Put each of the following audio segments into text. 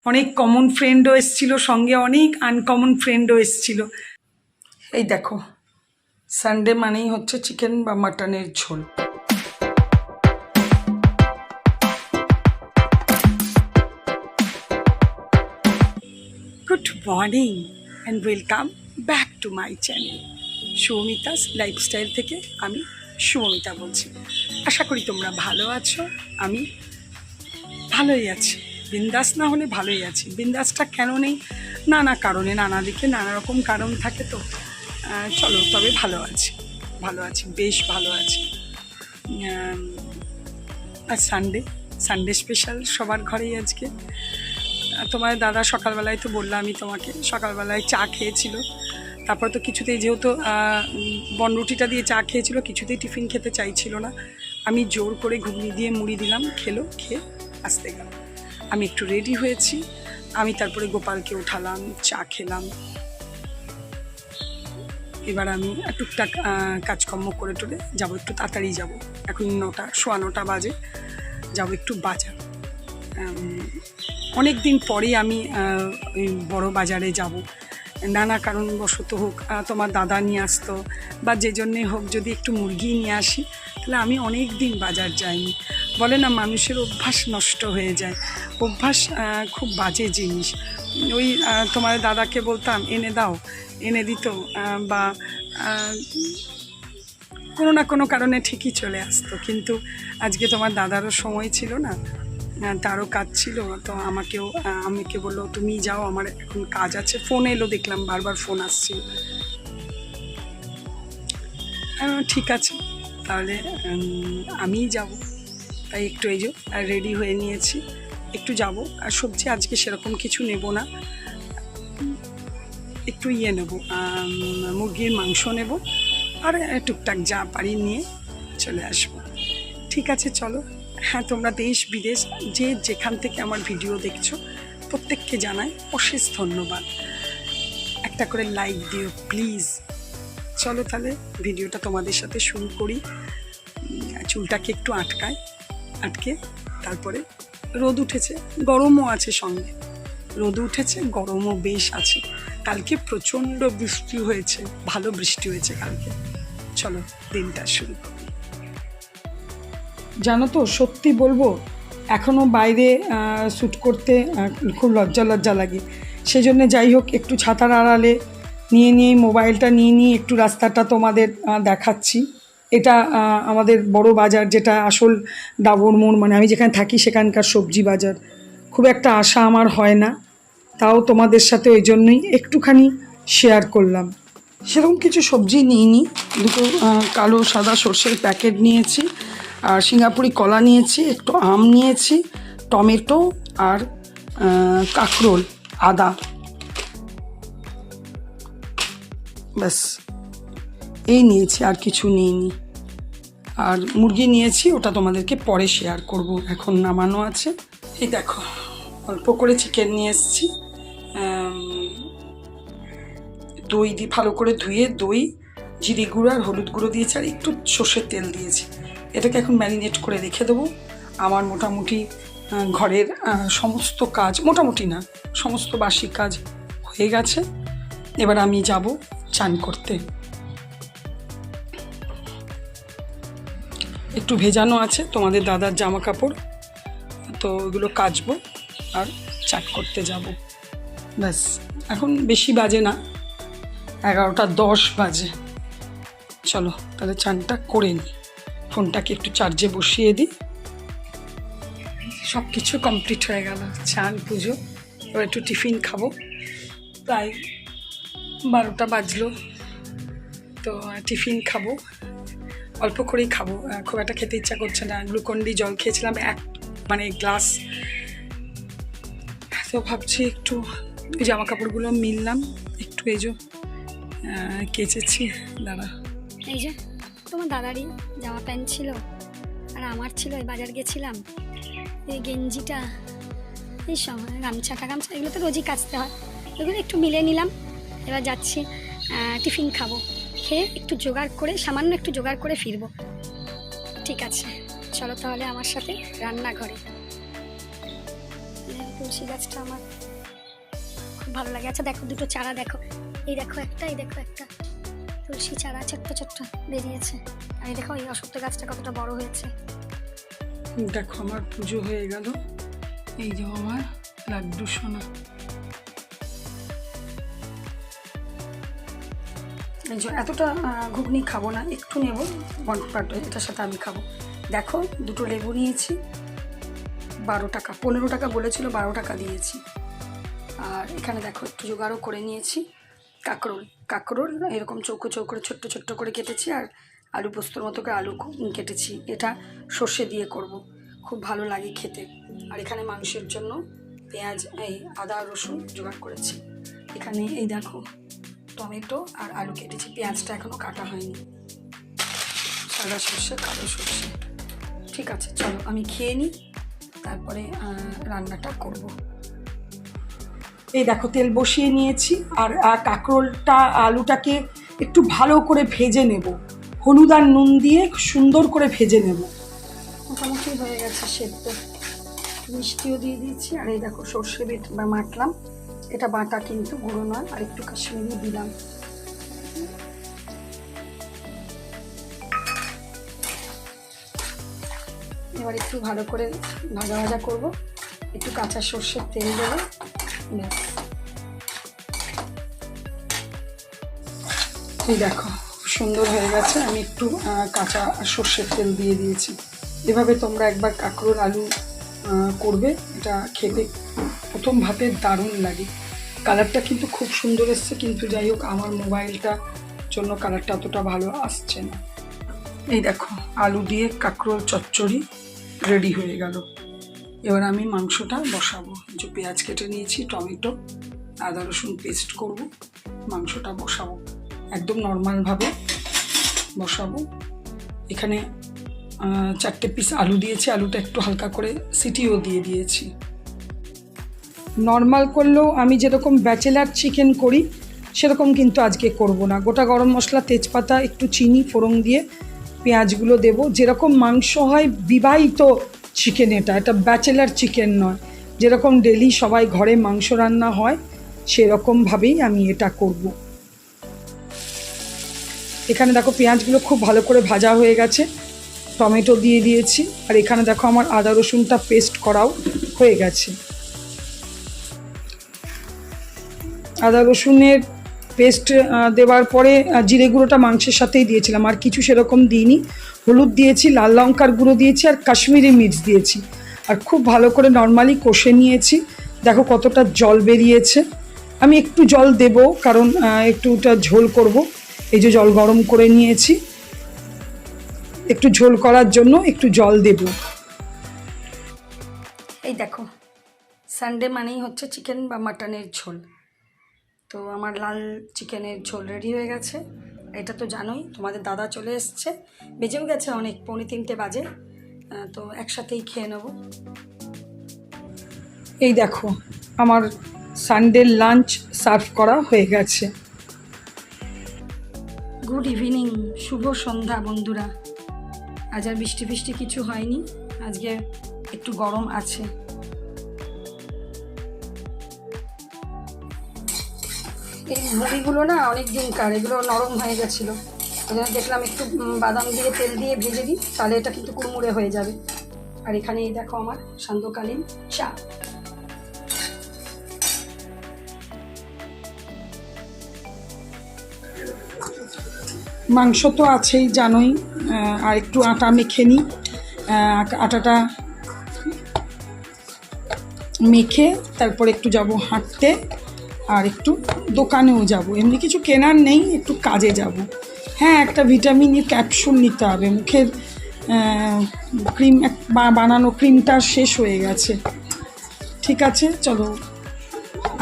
অনেক কমন ফ্রেন্ডও এসেছিল, সঙ্গে অনেক আনকমন ফ্রেন্ডও এসেছিল। এই দেখো, সানডে মানেই হচ্ছে চিকেন বা মাটনের ঝোল। Good morning and welcome back to my channel Shubhamita's lifestyle থেকে আমি শুভমিতা বলছি। আশা করি তোমরা ভালো আছো। আমি ভালোই আছি, বিন্দাস না হলে ভালোই আছি। বিন্দাসটা কেন নেই? নানা কারণে, নানা দিকে নানা রকম কারণ থাকে, তো চলো তবে ভালো আছি, বেশ ভালো আছি। আর সানডে স্পেশাল সবার ঘরেই আজকে। তোমার দাদা সকালবেলায় তো বললাম, আমি তোমাকে সকালবেলায় চা খেয়েছিল, তারপর তো কিছুতেই, যেহেতু বনরুটিটা দিয়ে চা খেয়েছিল, কিছুতেই টিফিন খেতে চাইছিল না। আমি জোর করে ঘুগনি দিয়ে মুড়ি দিলাম, খেলো, খেয়ে আসতে গেল। আমি একটু রেডি হয়েছি, আমি তারপরে গোপালকে উঠালাম, চা খেলাম। এবার আমি টুকটাক কাজকর্ম করে টোরে যাবো, একটু তাড়াতাড়ি যাবো। এখন 9:15 বাজে, যাবো একটু বাজার। অনেক দিন পরেই আমি বড় বাজারে যাব। নানা কারণবশত হোক, তোমার দাদা নিয়ে আসতো বা যে জন্যে হোক, যদি একটু মুরগি নিয়ে আসি, তাহলে আমি অনেক দিন বাজার যাইনি। বলে না, মানুষের অভ্যাস নষ্ট হয়ে যায়। অভ্যাস খুব বাজে জিনিস। ওই তোমার দাদাকে বলতাম এনে দাও, এনে দিত, বা কোনো না কোনো কারণে ঠিকই চলে আসতো। কিন্তু আজকে তোমার দাদারও সময় ছিল না, তারও কাজ ছিল, তো আমাকে বললো তুমি যাও, আমার এখন কাজ আছে। ফোন এলো, দেখলাম বারবার ফোন আসছিল। ঠিক আছে, তাহলে আমিই যাব। তাই একটু এই যে রেডি হয়ে নিয়েছি, একটু যাব। আর সবজি আজকে সেরকম কিছু নেব না, একটু নেব, মুরগির মাংস নেব, আর টুকটাক যা পারি নিয়ে চলে আসবো। ঠিক আছে, চলো। হ্যাঁ, তোমরা দেশ বিদেশ যে যেখান থেকে আমার ভিডিও দেখছো, প্রত্যেককে জানাই অশেষ ধন্যবাদ। একটা করে লাইক দিও প্লিজ। চলো তাহলে ভিডিওটা তোমাদের সাথে শুরু করি। চুলটাকে একটু আটকে তারপরে রোদ উঠেছে, গরমও আছে, সঙ্গে রোদ উঠেছে, গরমও বেশ আছে। কালকে প্রচণ্ড বৃষ্টি হয়েছে, ভালো বৃষ্টি হয়েছে কালকে। চলো দিনটা শুরু করি। জানো তো, সত্যি বলবো, এখনও বাইরে শ্যুট করতে খুব লজ্জা লাগে। সেজন্য যাই হোক, একটু ছাতার আড়ালে নিয়ে মোবাইলটা নিয়ে একটু রাস্তাটা তোমাদের দেখাচ্ছি। এটা আমাদের বড় বাজার, যেটা আসল ডাবর মোড়, মানে আমি যেখানে থাকি সেখানকার সবজি বাজার। খুব একটা আশা আমার হয় না, তাও তোমাদের সাথে ওই জন্যই একটুখানি শেয়ার করলাম। সেরকম কিছু সবজি নিইনি, দুটো কালো সাদা সর্ষের প্যাকেট নিয়েছি, আর সিঙ্গাপুরি কলা নিয়েছি, একটু আম নিয়েছি, টমেটো আর কাঁকরোল, আদা, ব্যাস এই নিয়েছি, আর কিছু নিইনি। আর মুরগি নিয়েছি, ওটা তোমাদেরকে পরে শেয়ার করব, এখন নামানো আছে। এই দেখো, অল্প করে চিকেন নিয়ে এসেছি, দই দিয়ে ভালো করে ধুয়ে, দই, জিরে গুঁড়ো আর হলুদ গুঁড়ো দিয়েছি, আর একটু সর্ষের তেল দিয়েছি। এটাকে এখন ম্যারিনেট করে রেখে দেবো। আমার মোটামুটি ঘরের সমস্ত কাজ, মোটামুটি না, সমস্ত বাসি কাজ হয়ে গেছে। এবার আমি যাব চান করতে। একটু ভেজানো আছে তোমাদের দাদার জামা কাপড়, তো ওগুলো কাচবো আর চান করতে যাব। ব্যাস, এখন বেশি বাজে না, 11:10 বাজে। চলো তাহলে চানটা করে নিই, ফোনটাকে একটু চার্জে বসিয়ে দিই। সব কিছু কমপ্লিট হয়ে গেল, চান, পুজো। এবার একটু টিফিন খাবো, প্রায় 12টা বাজলো, তো টিফিন খাবো, অল্প করেই খাবো, খুব একটা খেতে ইচ্ছা করছে না। গ্লুকন-ডি জল খেয়েছিলাম মানে গ্লাস, তো ভাবছি একটু জামা কাপড়গুলো মিললাম, একটু এই যে কেচেছি, দাঁড়া, এই যে তোমার দাদারই জামা প্যান্ট ছিল, আর আমার ছিল, এই বাজার গেছিলাম, এই গেঞ্জিটা, এই সময় গামছা এগুলো তো রোজই কাচতে হয়, এগুলো একটু মিলে নিলাম। এবার যাচ্ছি টিফিন খাবো, খেয়ে একটু সামান্য একটু জোগাড় করে ফিরবো। ঠিক আছে, চলো তাহলে আমার সাথে রান্নাঘরে। তুলসী গাছটা আমার খুব ভালো লাগে। আচ্ছা দেখো দুটো চারা দেখো, এই দেখো একটা, এই দেখো একটা তুলসী চারা ছোট্ট ছোট্ট বেরিয়েছে। আর এই দেখো এই অশ্বত্থ গাছটা কতটা বড় হয়েছে। দেখো আমার পুজো হয়ে গেল, এই যে আমার লাড্ডু সোনা। এই যে এতটা ঘুগনি খাবো না, একটু নেব, বনপাট এটার সাথে আমি খাবো। দেখো দুটো লেবু নিয়েছি, 12 টাকা, 15 টাকা বলেছিল, 12 টাকা দিয়েছি। আর এখানে দেখো একটু জোগাড়ও করে নিয়েছি কাঁকরোল এরকম চৌকো চৌকো ছোট্ট ছোট্ট করে কেটেছি, আর আলু পোস্তর মতো করে আলু কেটেছি। এটা সর্ষে দিয়ে করব, খুব ভালো লাগে খেতে। আর এখানে মাংসের জন্য পেঁয়াজ, এই আদা রসুন জোগাড় করেছি। এখানে এই দেখো টমেটো আর আলু কেটেছি, পেঁয়াজটা এখনও কাটা হয়নি। সাদা সর্ষে, কালো সর্ষে। ঠিক আছে, চলো আমি খেয়ে নিই, তারপরে রান্নাটা করব। এই দেখো তেল বসিয়ে নিয়েছি, আর কাঁকরোলটা আলুটাকে একটু ভালো করে ভেজে নেব, হলুদ আর নুন দিয়ে সুন্দর করে ভেজে নেব। মোটামুটি হয়ে গেছে সেদ্ধ, মিষ্টিও দিয়ে দিয়েছি। আর এই দেখো সর্ষে বাটলাম, এটা বাটা কিন্তু গুঁড়ো নয়, আর একটু কাশ্মীরি দিলাম। এবার একটু ভালো করে ভাজা ভাজা করব, একটু কাঁচা সর্ষের তেল দেবো। এই দেখো সুন্দর হয়ে গেছে, আমি একটু কাঁচা সর্ষের তেল দিয়ে দিয়েছি। এভাবে তোমরা একবার কাঁকরোল আলু করবে, এটা খেতে প্রথম ভাতে দারুণ লাগে। কালারটা কিন্তু খুব সুন্দর এসছে, কিন্তু যাই হোক আমার মোবাইলটার জন্য কালারটা অতটা ভালো আসছে না। এই দেখো আলু দিয়ে কাঁকরোল চচ্চড়ি রেডি হয়ে গেল। এবার আমি মাংসটা বসাবো। যে পেঁয়াজ কেটে নিয়েছি, টমেটো, আদা রসুন পেস্ট করব, মাংসটা বসাবো একদম নর্মালভাবে বসাবো। এখানে 4টে পিস আলু দিয়েছি, আলুটা একটু হালকা করে সিটিও দিয়ে দিয়েছি। নর্মাল করলেও আমি যেরকম ব্যাচেলার চিকেন করি সেরকম কিন্তু আজকে করব না। গোটা গরম মশলা, তেজপাতা, একটু চিনি ফোড়ন দিয়ে পেঁয়াজগুলো দেব। যেরকম মাংস হয় বিবাহিত চিকেন, এটা ব্যাচেলার চিকেন নয়। যেরকম ডেলি সবাই ঘরে মাংস রান্না হয় সেরকমভাবেই আমি এটা করব। এখানে দেখো পেঁয়াজগুলো খুব ভালো করে ভাজা হয়ে গেছে, টমেটো দিয়ে দিয়েছি। আর এখানে দেখো আমার আদা রসুনটা পেস্ট করাও হয়ে গেছে। আদা রসুনের পেস্ট দেওয়ার পরে জিরে গুঁড়োটা মাংসের সাথেই দিয়েছিলাম, আর কিছু সেরকম দিইনি। হলুদ দিয়েছি, লাল লঙ্কার গুঁড়ো দিয়েছি, আর কাশ্মীরি মির্চ দিয়েছি। আর খুব ভালো করে নর্মালি কষে নিয়েছি। দেখো কতটা জল বেরিয়েছে। আমি একটু জল দেব, কারণ একটুটা ঝোল করব। এই যে জল গরম করে নিয়েছি, একটু ঝোল করার জন্য একটু জল দেব। এই দেখো সানডে মানেই হচ্ছে চিকেন বা মাটনের ঝোল। তো আমার লাল চিকেনের ঝোল রেডি হয়ে গেছে। এটা তো জানোই, তোমাদের দাদা চলে এসছে, বেজেও গেছে অনেক, 2:45 বাজে। তো একসাথেই খেয়ে নেব। এই দেখো আমার সানডে লাঞ্চ সার্ভ করা হয়ে গেছে। গুড ইভিনিং, শুভ সন্ধ্যা বন্ধুরা। আজ আর বৃষ্টি ফিষ্টি কিছু হয়নি, আজকে একটু গরম আছে। এই মুড়িগুলো না অনেক দিনকার, এগুলো নরম হয়ে গেছিলো, ওই জন্য দেখলাম একটু বাদাম দিয়ে তেল দিয়ে ভেজে দিই, তাহলে এটা কিন্তু কুড়মুড়ে হয়ে যাবে। আর এখানে এই দেখো আমার সান্ধ্যকালীন চা। মাংস তো আছেই জানোই, আর একটু আটা মেখে নিই। আটাটা মেখে তারপর একটু যাব হাঁটতে, আর একটু দোকানেও যাব। এমনি কিছু কেনার নেই, একটু কাজে যাব। হ্যাঁ, একটা ভিটামিনের ক্যাপসুল নিতে হবে, মুখের ক্রিম বানানো ক্রিমটা শেষ হয়ে গেছে। ঠিক আছে চলো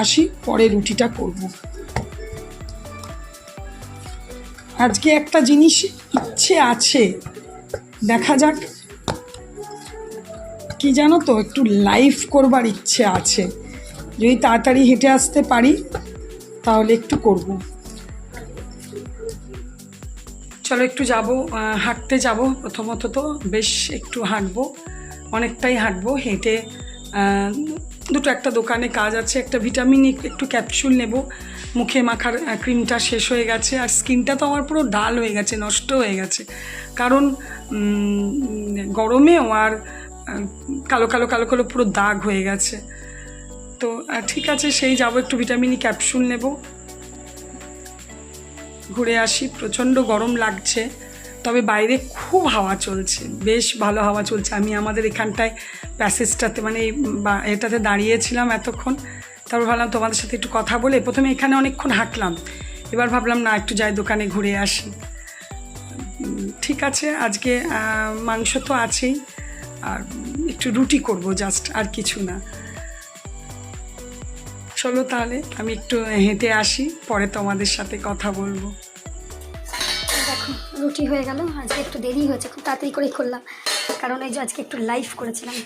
আসি, পরে রুটিটা করব। আজকে একটা জিনিস ইচ্ছে আছে, দেখা যাক কি জানো তো, একটু লাইভ করবার ইচ্ছে আছে। যদি তাড়াতাড়ি হেঁটে আসতে পারি তাহলে একটু করব। চলো একটু যাব, হাঁটতে যাব। প্রথমত তো বেশ একটু হাঁটবো, অনেকটাই হাঁটবো। হেঁটে দুটো একটা দোকানে কাজ আছে, একটা ভিটামিন একটু ক্যাপসুল নেব, মুখে মাখার ক্রিমটা শেষ হয়ে গেছে। আর স্কিনটা তো আমার পুরো ডাল হয়ে গেছে, নষ্ট হয়ে গেছে, কারণ গরমেও আর কালো কালো কালো কালো পুরো দাগ হয়ে গেছে। তো ঠিক আছে, সেই যাব, একটু ভিটামিন ক্যাপসুল নেব, ঘুরে আসি। প্রচণ্ড গরম লাগছে, তবে বাইরে খুব হাওয়া চলছে, বেশ ভালো হাওয়া চলছে। আমি আমাদের এখানটায় প্যাসেজটাতে মানে এটাতে দাঁড়িয়েছিলাম এতক্ষণ, তারপর ভাবলাম তোমাদের সাথে একটু কথা বলে, প্রথমে এখানে অনেকক্ষণ হাঁটলাম, এবার ভাবলাম না একটু যাই দোকানে ঘুরে আসি। ঠিক আছে, আজকে মাংস তো আছেই, আর একটু রুটি করব জাস্ট, আর কিছু না। চলো তাহলে আমি একটু হেঁটে আসি, পরে তোমাদের সাথে কথা বলবো। দেখো রুটি হয়ে গেল, আজকে একটু দেরি হয়েছে, খুব তাড়াতাড়ি করেই করলাম, কারণ এই যে আজকে একটু লাইভ করেছিলাম,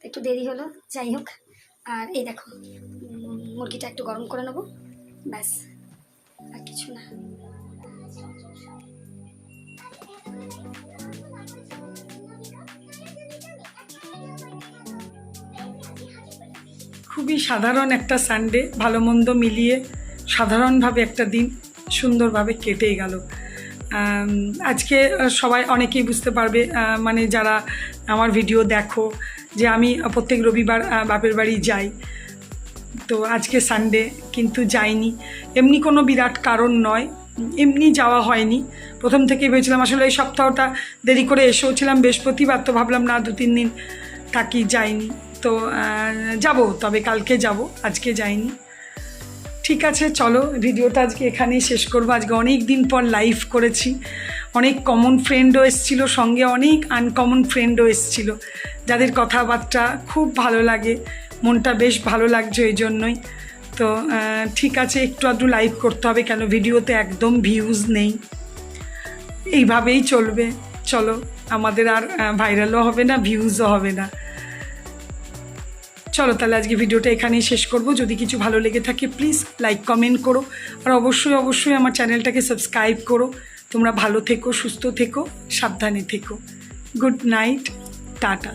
একটু দেরি হলো, যাই হোক। আর এই দেখো মুরগিটা একটু গরম করে নেবো, ব্যাস, আর কিছু না। খুবই সাধারণ একটা সানডে, ভালো মন্দ মিলিয়ে সাধারণভাবে একটা দিন সুন্দরভাবে কেটেই গেল। আজকে সবাই অনেকেই বুঝতে পারবে, মানে যারা আমার ভিডিও দেখো, যে আমি প্রত্যেক রবিবার বাপের বাড়ি যাই। তো আজকে সানডে কিন্তু যাইনি, এমনি কোনো বিরাট কারণ নয়, এমনি যাওয়া হয়নি। প্রথম থেকেই ভেবেছিলাম, আসলে এই সপ্তাহটা দেরি করে এসেও ছিলাম বৃহস্পতিবার, তো ভাবলাম না 2-3 দিন থাকি, যাইনি। তো যাব, তবে কালকে যাব, আজকে যাইনি। ঠিক আছে, চলো ভিডিওটা আজকে এখানেই শেষ করবো। আজকে অনেক দিন পর লাইভ করেছি, অনেক কমন ফ্রেন্ডও এসেছিলো, সঙ্গে অনেক আনকমন ফ্রেন্ডও এসেছিলো, যাদের কথাবার্তা খুব ভালো লাগে, মনটা বেশ ভালো লাগছে এই জন্যই। তো ঠিক আছে, একটু আধটু লাইভ করতে হবে, কেন ভিডিওতে একদম ভিউজ নেই, এইভাবেই চলবে। চলো, আমাদের আর ভাইরালও হবে না, ভিউজও হবে না। চলো তাহলে আজকে ভিডিওটা এখানেই শেষ করব। যদি কিছু ভালো লেগে থাকে প্লিজ লাইক কমেন্ট করো, আর অবশ্যই আমার চ্যানেলটাকে সাবস্ক্রাইব করো। তোমরা ভালো থেকো, সুস্থ থেকো, সাবধানে থেকো। Good night, tata.